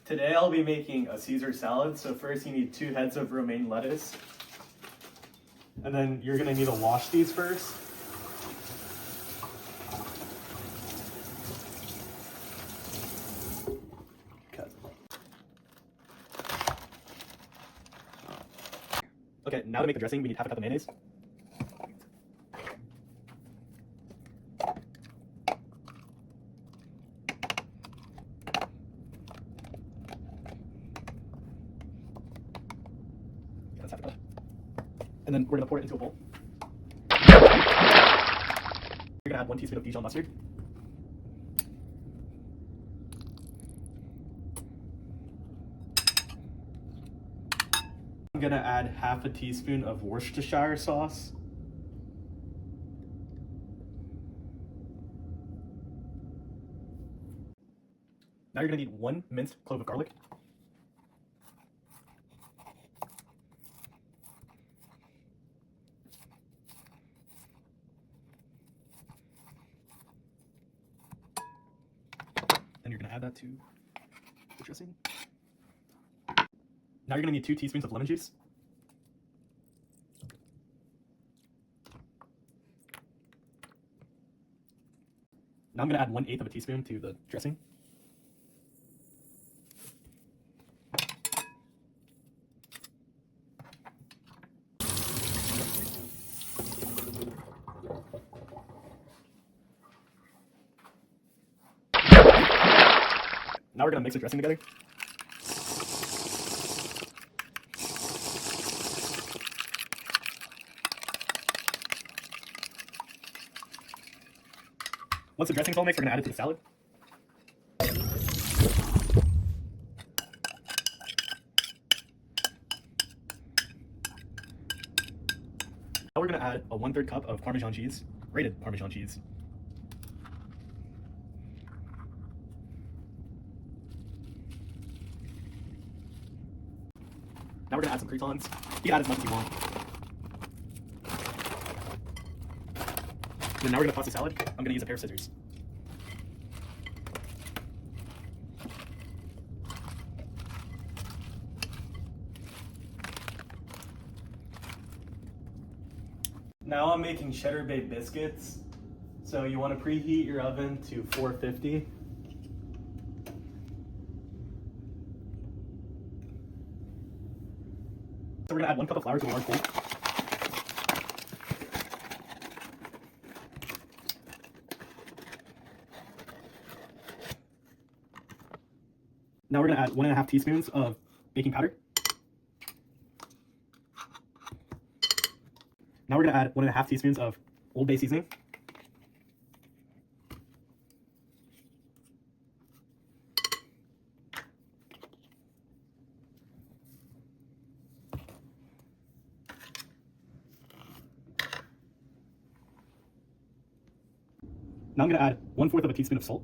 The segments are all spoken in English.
Today I'll be making a Caesar salad. So first you need 2 heads of romaine lettuce. And then you're gonna need to wash these first. Okay, now to make the dressing, we need 1/2 cup of mayonnaise. That's 1/2 cup. And then we're gonna pour it into a bowl. You're gonna add 1 teaspoon of Dijon mustard. I'm gonna add 1/2 teaspoon of Worcestershire sauce. Now you're gonna need 1 minced clove of garlic. Then you're gonna add that to the dressing. Now you're gonna need 2 teaspoons of lemon juice. Now I'm gonna add 1/8 of a teaspoon to the dressing. Now we're gonna mix the dressing together. Once the dressing's all mixed, we're gonna add it to the salad. Now we're gonna add a 1/3 cup of Parmesan cheese, grated Parmesan cheese. Now we're gonna add some croutons. You can add as much as you want. And then now we're gonna toss the salad. I'm gonna use a pair of scissors. Now I'm making cheddar bay biscuits. So you want to preheat your oven to 450. So we're gonna add 1 cup of flour to a large bowl. Now we're gonna add 1.5 teaspoons of baking powder. Now we're gonna add 1.5 teaspoons of Old Bay seasoning. Now I'm gonna add 1/4 of a teaspoon of salt.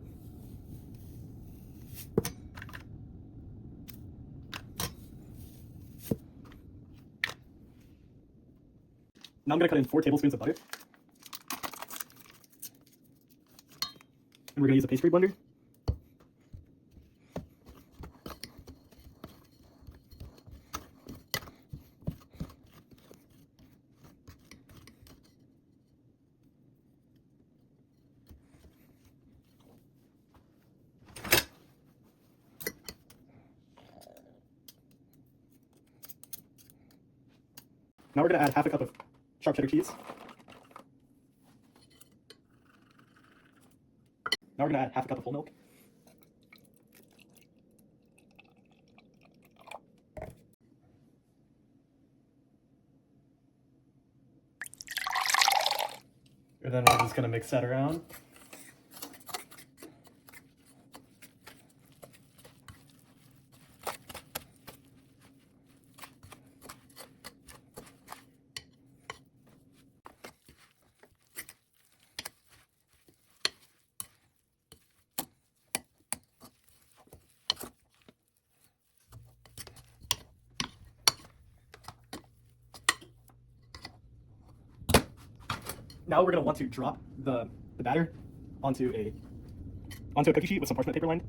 Now I'm gonna cut in 4 tablespoons of butter. And we're gonna use a pastry blender. Now we're gonna add 1/2 cup of sharp cheddar cheese. Now we're gonna add 1/2 cup of whole milk. And then we're just gonna mix that around. Now we're going to want to drop the batter onto a cookie sheet with some parchment paper lined.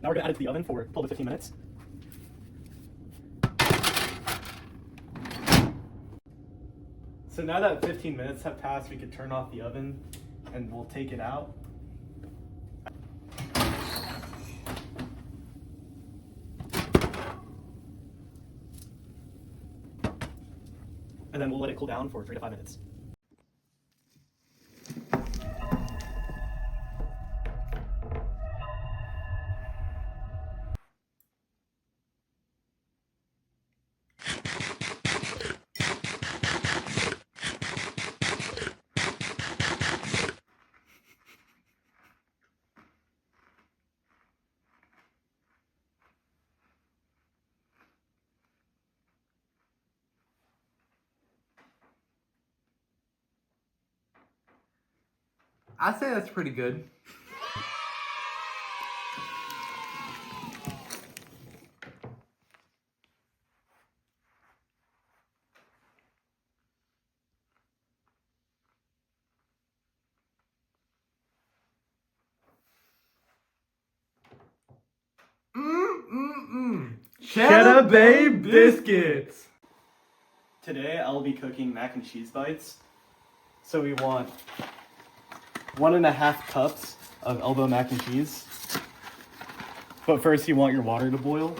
Now we're gonna add it to the oven for 12 to 15 minutes. So now that 15 minutes have passed, we can turn off the oven and we'll take it out. And then we'll let it cool down for 3 to 5 minutes. I'd say that's pretty good. Cheddar Bay biscuits. Today I'll be cooking mac and cheese bites. So we want 1.5 cups of elbow mac and cheese. But first you want your water to boil.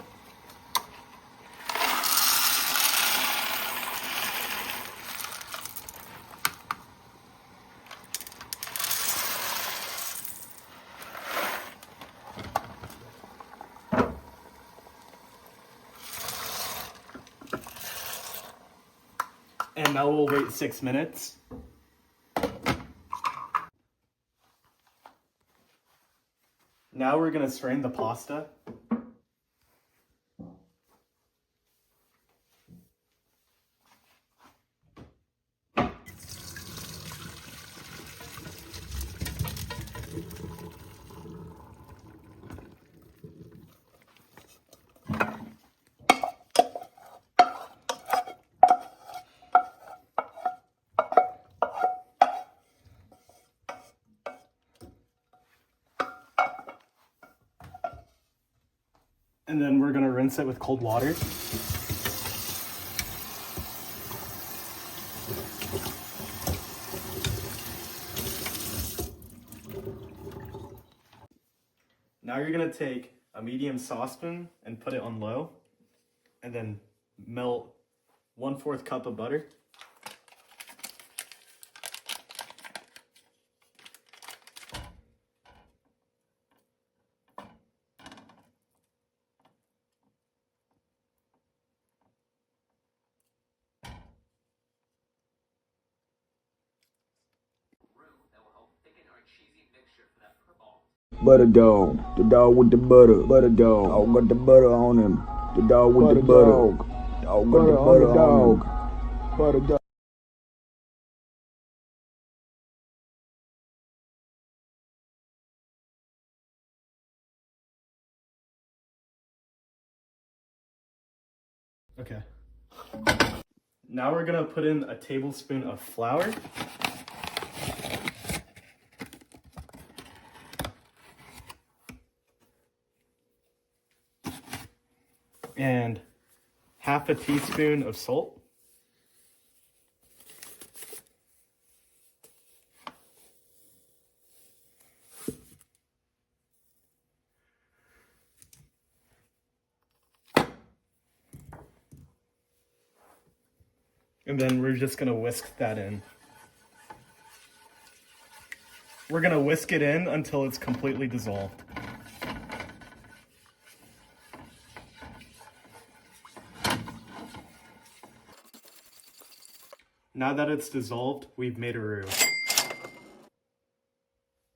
And now we'll wait 6 minutes. Now we're gonna strain the pasta. And then we're gonna rinse it with cold water. Now you're gonna take a medium saucepan and put it on low, and then melt 1/4 cup of butter. Butter dog, the dog with the butter, butter dog. Dog got the butter on him. The dog with the butter. Dog got the butter on him. Butter dog. Okay. Now we're gonna put in a tablespoon of flour. And 1/2 teaspoon of salt. And then we're just gonna whisk that in. We're gonna whisk it in until it's completely dissolved. Now that it's dissolved, we've made a roux.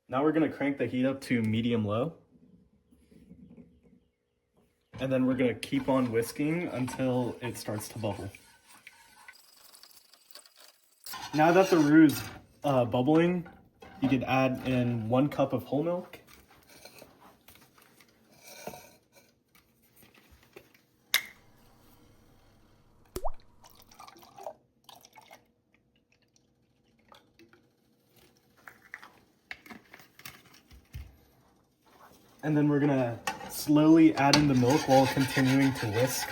Now we're gonna crank the heat up to medium-low. And then we're gonna keep on whisking until it starts to bubble. Now that the roux is bubbling, you could add in 1 cup of whole milk. And then we're gonna Slowly add in the milk while continuing to whisk.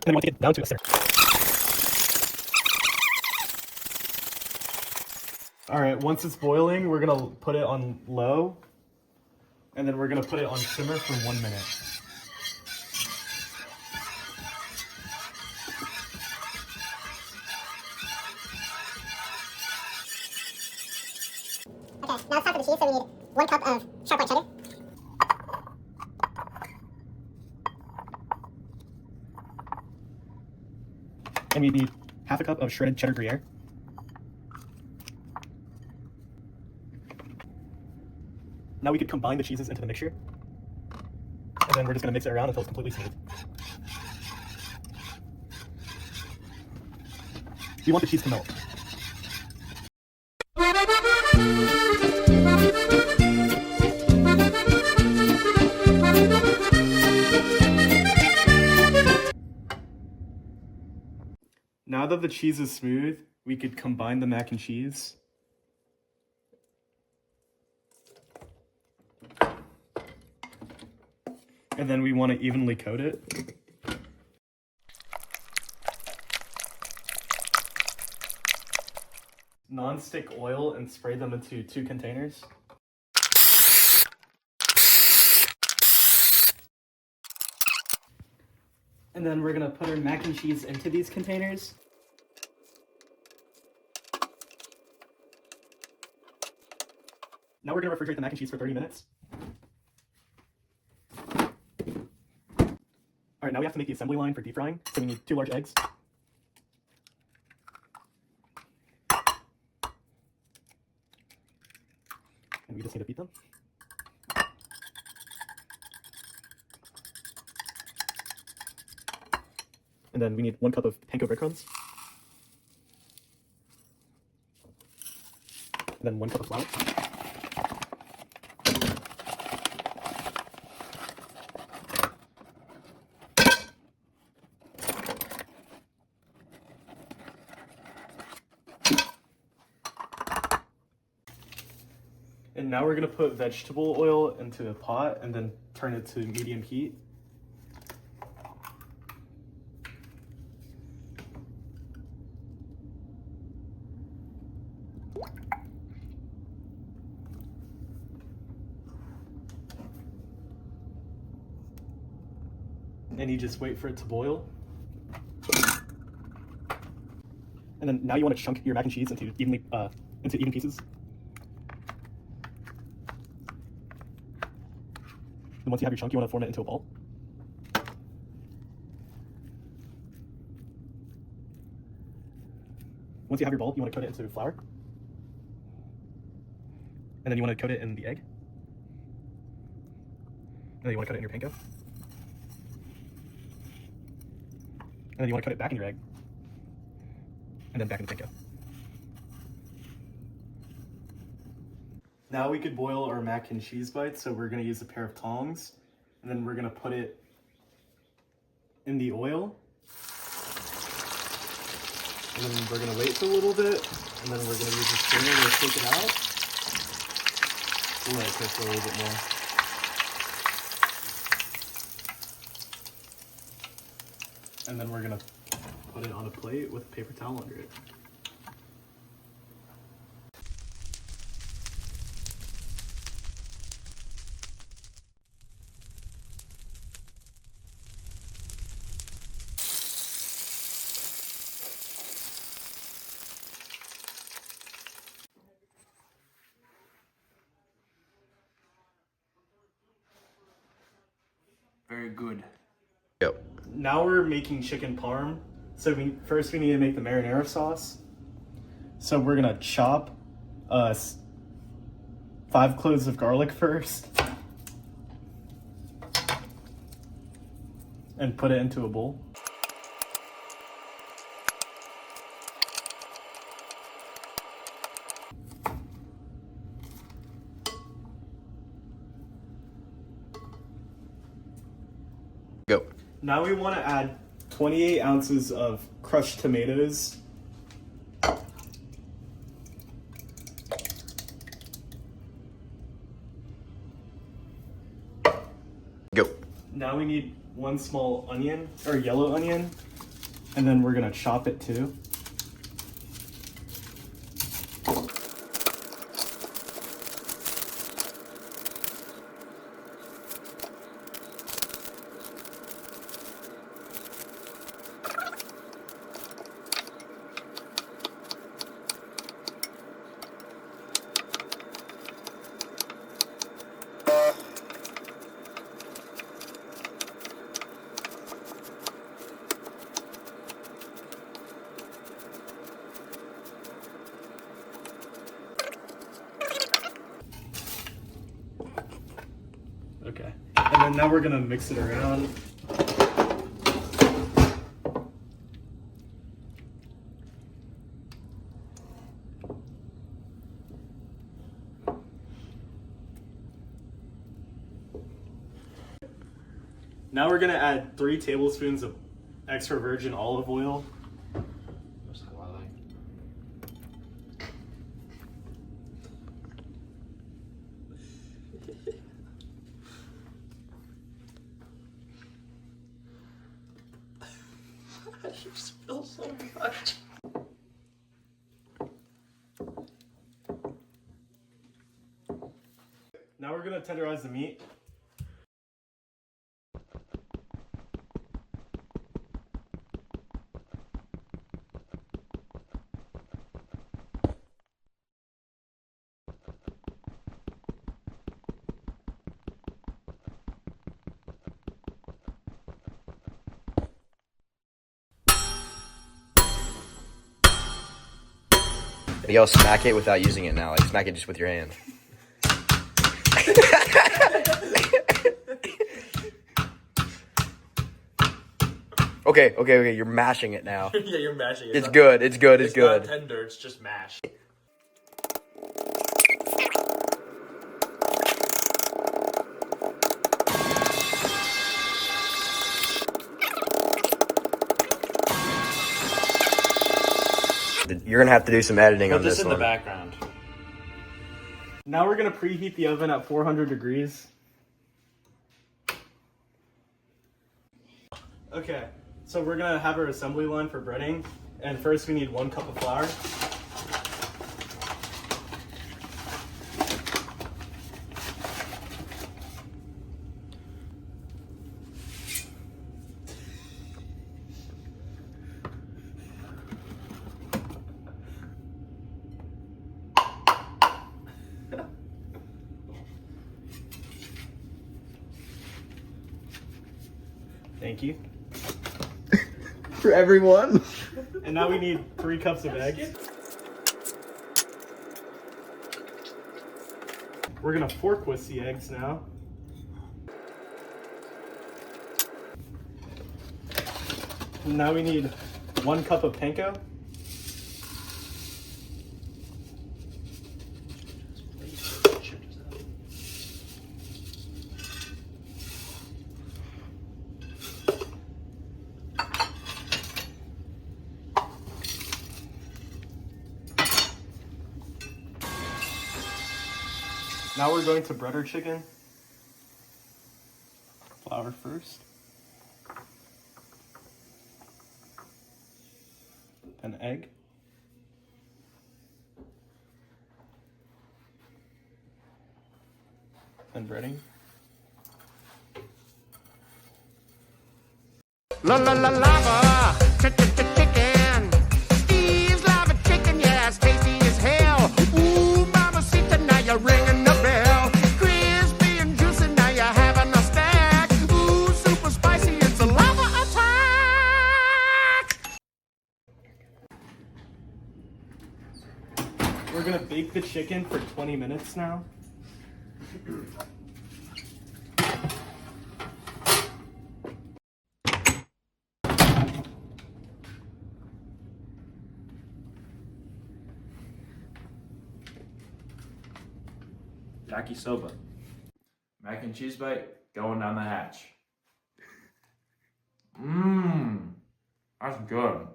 And then once you get down to a center. All right, once it's boiling, we're gonna put it on low, and then we're gonna put it on simmer for 1 minute. Okay, now it's time for the cheese, so we need 1 cup of sharp white cheddar. And we need half a cup of shredded cheddar Gruyere. Now we could combine the cheeses into the mixture. And then we're just gonna mix it around until it's completely smooth. You want the cheese to melt. Now that the cheese is smooth, we could combine the mac and cheese. And then we want to evenly coat it. Non-stick oil and spray them into 2 containers. And then we're gonna put our mac and cheese into these containers. Now we're gonna refrigerate the mac and cheese for 30 minutes. All right, now we have to make the assembly line for deep frying. So we need 2 large eggs. And we just need to beat them. And then we need 1 cup of panko breadcrumbs. And then 1 cup of flour. And now we're gonna put vegetable oil into a pot and then turn it to medium heat. And you just wait for it to boil. And then now you want to chunk your mac and cheese into even pieces. And once you have your chunk, you want to form it into a ball. Once you have your ball, you want to coat it into flour. And then you want to coat it in the egg. And then you want to coat it in your panko. And then you want to coat it back in your egg. And then back in the panko. Now we could boil our mac and cheese bites, so we're going to use a pair of tongs. And then we're going to put it in the oil. And then we're going to wait for a little bit. And then we're going to use a strainer to take it out. We'll let it cook for a little bit more. And then we're going to put it on a plate with a paper towel under it. good. Yep. Now we're making chicken parm. So first we need to make the marinara sauce. So we're gonna chop 5 cloves of garlic first and put it into a bowl. Go. Now we want to add 28 ounces of crushed tomatoes. Go. Now we need 1 small onion, or yellow onion, and then we're gonna chop it too. Okay, and then now we're gonna mix it around. Now we're gonna add 3 tablespoons of extra virgin olive oil. I just spill so much. Now we're gonna tenderize the meat. Miguel, smack it without using it now. Like, smack it just with your hand. Okay. You're mashing it now. Yeah, you're mashing it. It's good. It's good. It's good. Not tender. It's just mashed. You're gonna have to do some editing Put on this this in one. the background. Now we're gonna preheat the oven at 400 degrees. Okay, so we're gonna have our assembly line for breading, and first we need 1 cup of flour. Thank you. For everyone. And now we need 3 cups of eggs. We're gonna fork whisk the eggs now. And now we need 1 cup of panko. Now we're going to bread our chicken. Flour first. Then egg. Then breading. La la la lava, chicken. Steve's lava chicken, yeah, it's tasty as hell. Ooh, mamacita, now you're ringing the bell. Crispy and juicy, now you're having a stack. Ooh, super gonna bake the chicken for 20 minutes now. Yakisoba. Mac and cheese bite going down the hatch. Mmm. That's good.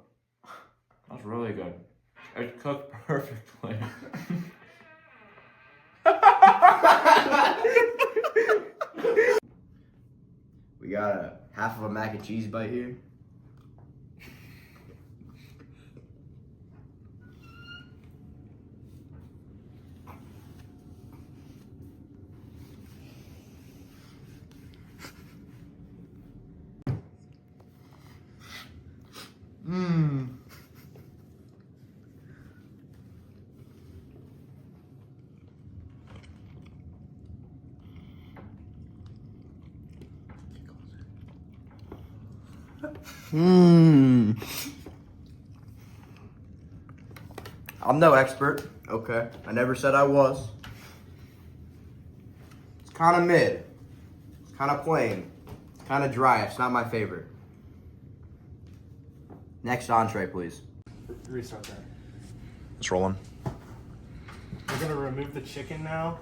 That's really good. It's cooked perfectly. We got a half of a mac and cheese bite here. Mmm. I'm no expert, okay? I never said I was. It's kind of mid. It's kind of plain. It's kind of dry. It's not my favorite. Next entree, please. Restart that. Let's roll on. We're gonna remove the chicken now.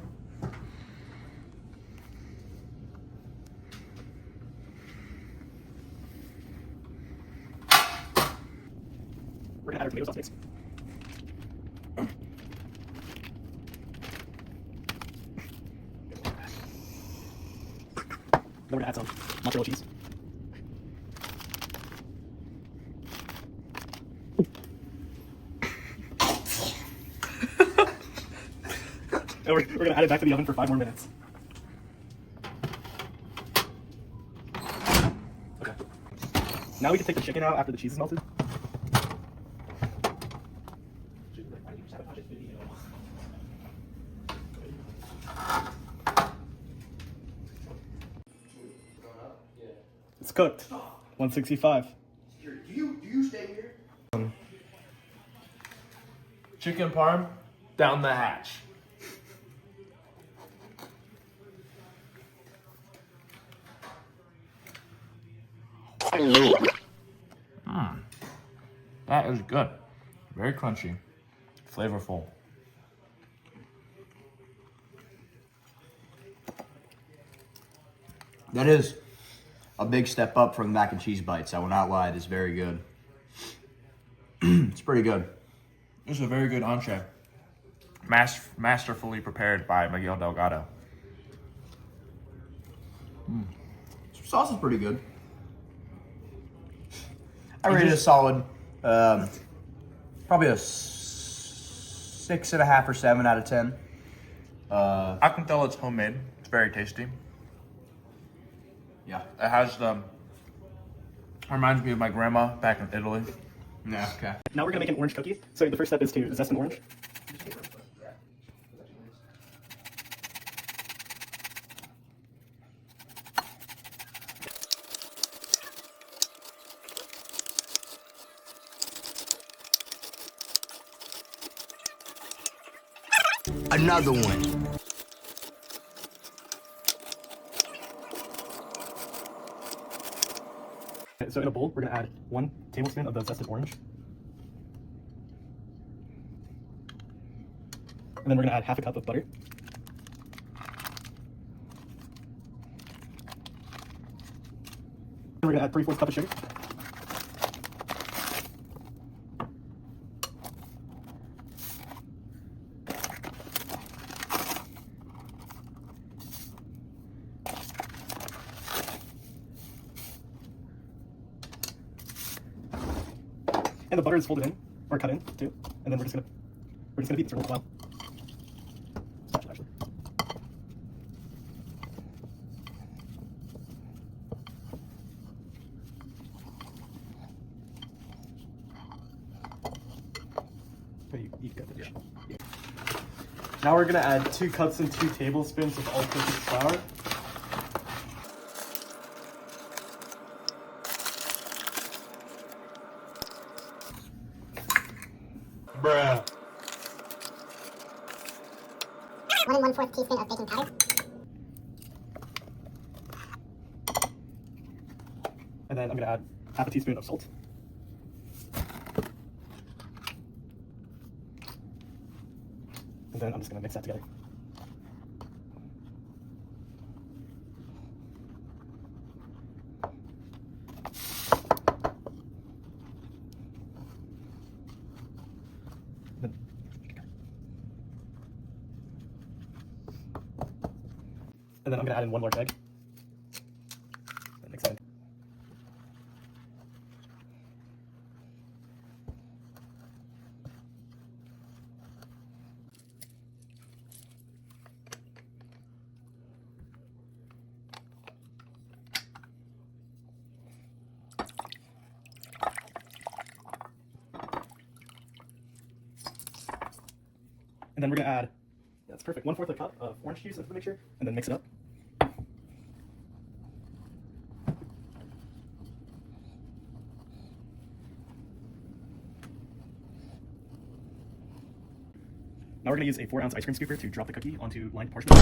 We're gonna add our tomato sauce mix. Then we're gonna add some mozzarella cheese. And we're gonna add it back to the oven for 5 more minutes. Okay. Now we can take the chicken out after the cheese is melted. It's cooked. 165. Do you stay here? Chicken parm down the hatch. That is good. Very crunchy. Flavorful. That is a big step up from the mac and cheese bites. I will not lie. It is very good. It's pretty good. This is a very good entree. Masterfully prepared by Miguel Delgado. Sauce is pretty good. I rate it a solid, probably a 6.5 or 7 out of 10. I can tell it's homemade. It's very tasty. Yeah. It has reminds me of my grandma back in Italy. Yeah. Okay. Now we're gonna make an orange cookie. So the first step is to zest an orange. Another one. So in a bowl, we're gonna add 1 tablespoon of the zested orange. And then we're gonna add half a cup of butter. And we're gonna add 3/4 cup of sugar. And the butter is folded in, or cut in too. And then we're just gonna beat this for a little while. Stop, actually. Oh, you got the dish. Yeah. Now we're gonna add 2 cups and 2 tablespoons of all-purpose flour. Bruh. 1/4 teaspoon of baking powder. And then I'm gonna add half a teaspoon of salt. And then I'm just gonna mix that together. And then I'm gonna add in 1 large egg. And mix that in. And then we're gonna add, that's perfect, 1/4 a cup of orange juice into the mixture, and then mix it up. Now we're gonna use a 4-ounce ice cream scooper to drop the cookie onto lined parchment.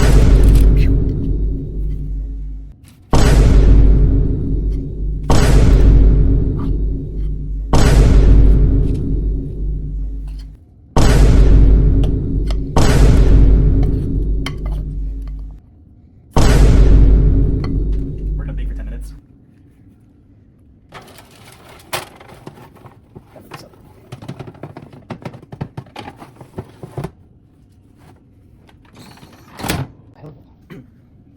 We're gonna bake for 10 minutes. Cover this up.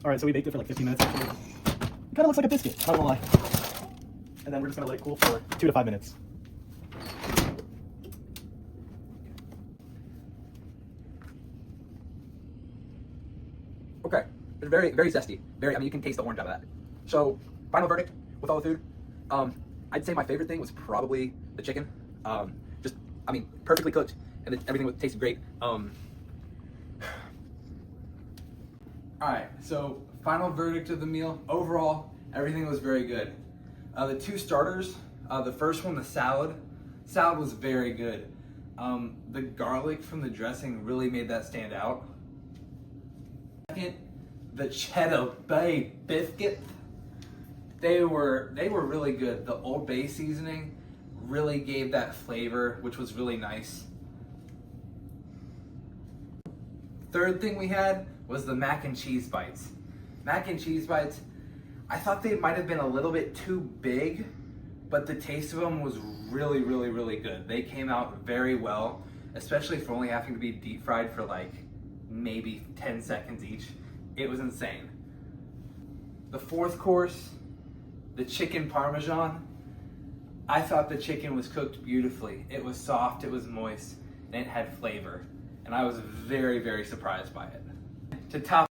All right, so we baked it for like 15 minutes. It kind of looks like a biscuit, not gonna lie. And then we're just gonna let it cool for 2 to 5 minutes. Okay, it's very, very zesty. Very, I mean, you can taste the orange out of that. So, final verdict with all the food. I'd say my favorite thing was probably the chicken. Just, I mean, perfectly cooked, and everything tasted great. Alright, so final verdict of the meal. Overall, everything was very good. The 2 starters, the first one, the salad was very good. The garlic from the dressing really made that stand out. Second, the cheddar bay biscuit, they were really good. The Old Bay seasoning really gave that flavor, which was really nice. Third thing we had was the mac and cheese bites. Mac and cheese bites, I thought they might have been a little bit too big, but the taste of them was really, really, really good. They came out very well, especially for only having to be deep fried for like maybe 10 seconds each. It was insane. The fourth course, the chicken parmesan, I thought the chicken was cooked beautifully. It was soft, it was moist, and it had flavor. And I was very, very surprised by it. To top